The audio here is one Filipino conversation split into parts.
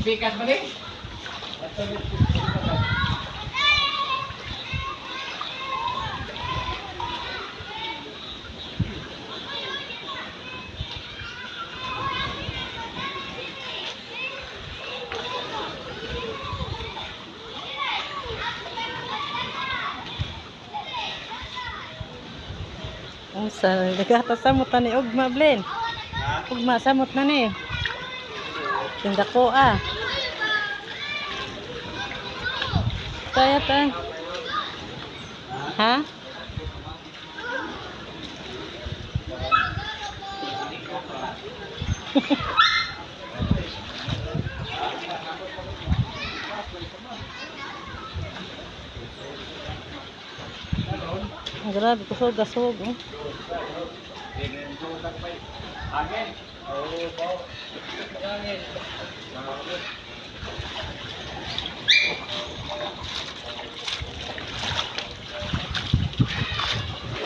Pikas ba rin? Ang sa nagata samot na ni Ugma Blen. Ugma samot na ni. Tinda ko ah. Kaya ta. Ha? Ang grabe ko so gasog. Angin.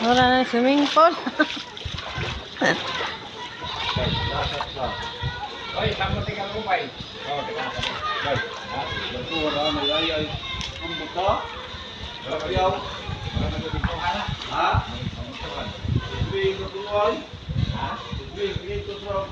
Wala na swimming pool. Oy, tamo tinggal upay. Oh, kita. Baik. Ha, betul orang ay ang buto. Ayaw. Ha? Ibig ko tuloy. Ha? Ibig ko